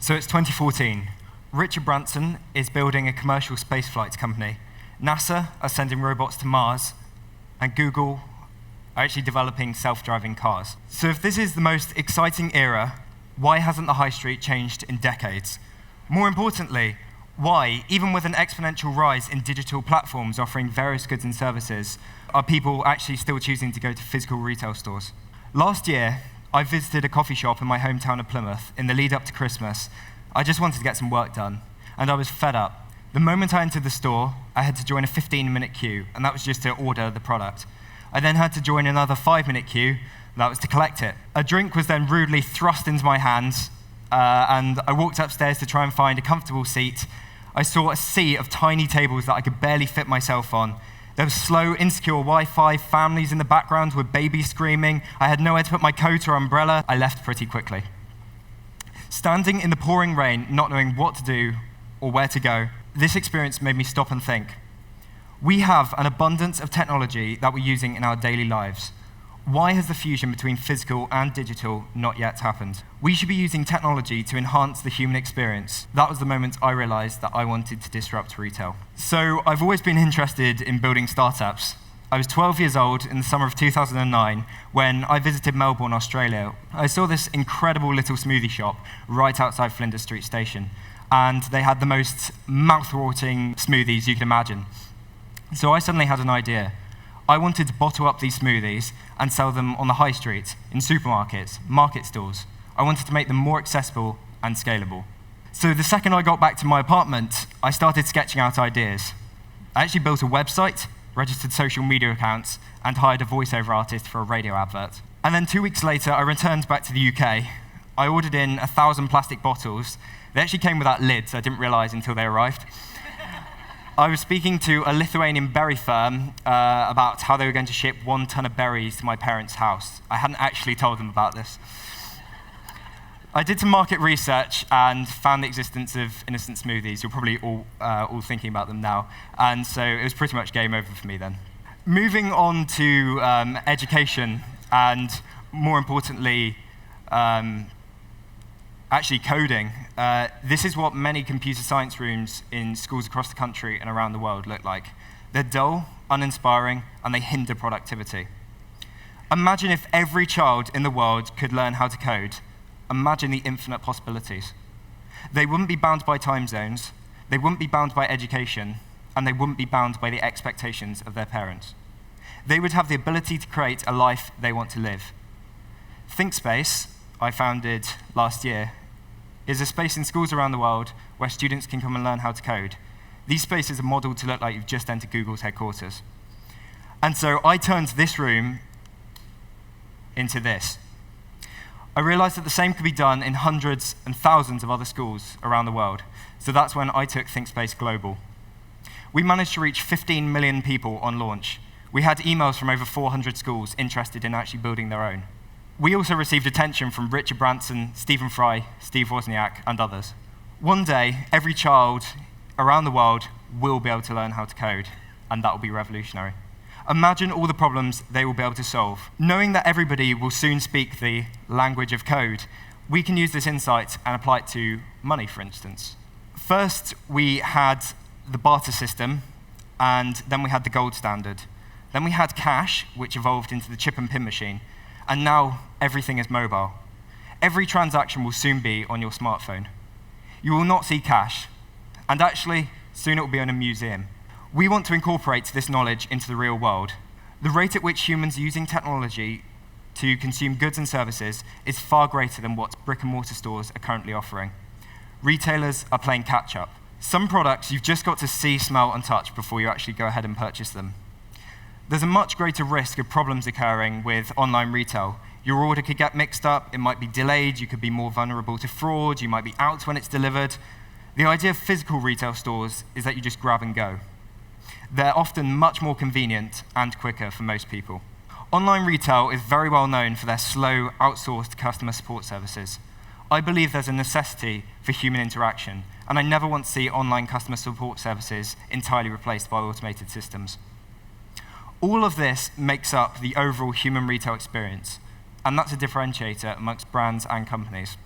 So it's 2014. Richard Branson is building a commercial spaceflight company. NASA are sending robots to Mars, and Google are actually developing self-driving cars. So if this is the most exciting era, why hasn't the high street changed in decades? More importantly, why, even with an exponential rise in digital platforms offering various goods and services, are people actually still choosing to go to physical retail stores? Last year, I visited a coffee shop in my hometown of Plymouth in the lead up to Christmas. I just wanted to get some work done, and I was fed up. The moment I entered the store, I had to join a 15-minute queue, and that was just to order the product. I then had to join another 5-minute queue, that was to collect it. A drink was then rudely thrust into my hands, and I walked upstairs to try and find a comfortable seat. I saw a sea of tiny tables that I could barely fit myself on. There was slow, insecure Wi-Fi, families in the background with babies screaming. I had nowhere to put my coat or umbrella. I left pretty quickly. Standing in the pouring rain, not knowing what to do or where to go, this experience made me stop and think. We have an abundance of technology that we're using in our daily lives. Why has the fusion between physical and digital not yet happened? We should be using technology to enhance the human experience. That was the moment I realized that I wanted to disrupt retail. So I've always been interested in building startups. I was 12 years old in the summer of 2009 when I visited Melbourne, Australia. I saw this incredible little smoothie shop right outside Flinders Street Station, and they had the most mouth-watering smoothies you can imagine. So I suddenly had an idea. I wanted to bottle up these smoothies and sell them on the high street, in supermarkets, market stores. I wanted to make them more accessible and scalable. So the second I got back to my apartment, I started sketching out ideas. I actually built a website, registered social media accounts, and hired a voiceover artist for a radio advert. And then 2 weeks later, I returned back to the UK. I ordered in 1,000 plastic bottles. They actually came without lids, I didn't realize until they arrived. I was speaking to a Lithuanian berry firm about how they were going to ship 1 ton of berries to my parents' house. I hadn't actually told them about this. I did some market research and found the existence of innocent smoothies. You're probably all thinking about them now. And so it was pretty much game over for me then. Moving on to education and, more importantly, actually coding. This is what many computer science rooms in schools across the country and around the world look like. They're dull, uninspiring, and they hinder productivity. Imagine if every child in the world could learn how to code. Imagine the infinite possibilities. They wouldn't be bound by time zones, they wouldn't be bound by education, and they wouldn't be bound by the expectations of their parents. They would have the ability to create a life they want to live. ThinkSpace, I founded last year, is a space in schools around the world where students can come and learn how to code. These spaces are modeled to look like you've just entered Google's headquarters. And so I turned this room into this. I realized that the same could be done in hundreds and thousands of other schools around the world. So that's when I took ThinkSpace global. We managed to reach 15 million people on launch. We had emails from over 400 schools interested in actually building their own. We also received attention from Richard Branson, Stephen Fry, Steve Wozniak, and others. One day, every child around the world will be able to learn how to code, and that will be revolutionary. Imagine all the problems they will be able to solve. Knowing that everybody will soon speak the language of code, we can use this insight and apply it to money, for instance. First, we had the barter system, and then we had the gold standard. Then we had cash, which evolved into the chip and pin machine, and now everything is mobile. Every transaction will soon be on your smartphone. You will not see cash, and actually, soon it will be in a museum. We want to incorporate this knowledge into the real world. The rate at which humans are using technology to consume goods and services is far greater than what brick-and-mortar stores are currently offering. Retailers are playing catch-up. Some products you've just got to see, smell, and touch before you actually go ahead and purchase them. There's a much greater risk of problems occurring with online retail. Your order could get mixed up, it might be delayed, you could be more vulnerable to fraud, you might be out when it's delivered. The idea of physical retail stores is that you just grab and go. They're often much more convenient and quicker for most people. Online retail is very well known for their slow, outsourced customer support services. I believe there's a necessity for human interaction, and I never want to see online customer support services entirely replaced by automated systems. All of this makes up the overall human retail experience, and that's a differentiator amongst brands and companies.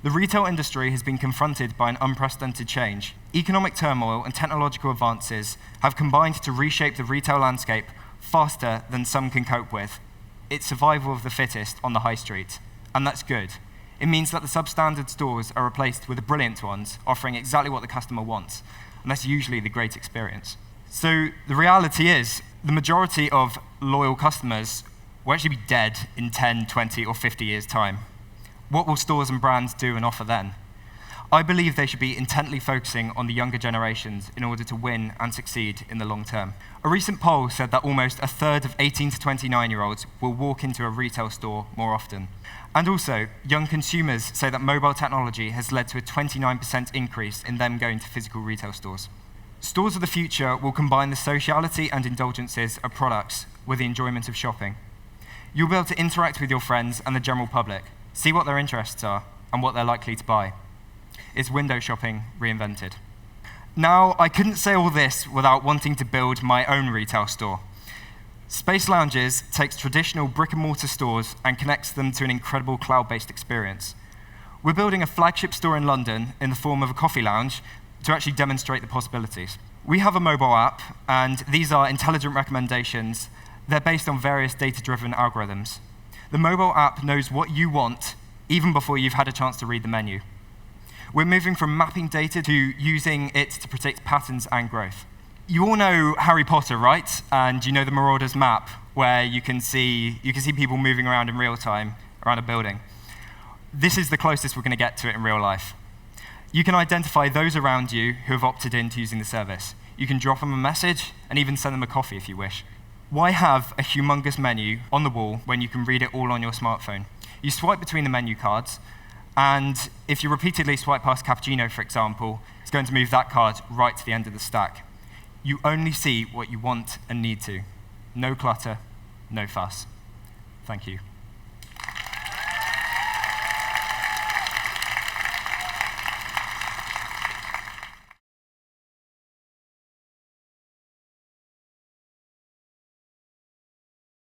The retail industry has been confronted by an unprecedented change. Economic turmoil and technological advances have combined to reshape the retail landscape faster than some can cope with. It's survival of the fittest on the high street, and that's good. It means that the substandard stores are replaced with the brilliant ones, offering exactly what the customer wants, and that's usually the great experience. So the reality is, the majority of loyal customers will actually be dead in 10, 20, or 50 years' time. What will stores and brands do and offer then? I believe they should be intently focusing on the younger generations in order to win and succeed in the long term. A recent poll said that almost a third of 18 to 29-year-olds will walk into a retail store more often. And also, young consumers say that mobile technology has led to a 29% increase in them going to physical retail stores. Stores of the future will combine the sociality and indulgences of products with the enjoyment of shopping. You'll be able to interact with your friends and the general public, see what their interests are, and what they're likely to buy. It's window shopping reinvented. Now, I couldn't say all this without wanting to build my own retail store. Space Lounges takes traditional brick-and-mortar stores and connects them to an incredible cloud-based experience. We're building a flagship store in London in the form of a coffee lounge to actually demonstrate the possibilities. We have a mobile app, and these are intelligent recommendations. They're based on various data-driven algorithms. The mobile app knows what you want even before you've had a chance to read the menu. We're moving from mapping data to using it to predict patterns and growth. You all know Harry Potter, right? And you know the Marauder's map, where you can see people moving around in real time around a building. This is the closest we're going to get to it in real life. You can identify those around you who have opted into using the service. You can drop them a message and even send them a coffee if you wish. Why have a humongous menu on the wall when you can read it all on your smartphone? You swipe between the menu cards, and if you repeatedly swipe past cappuccino, for example, it's going to move that card right to the end of the stack. You only see what you want and need to. No clutter, no fuss. Thank you.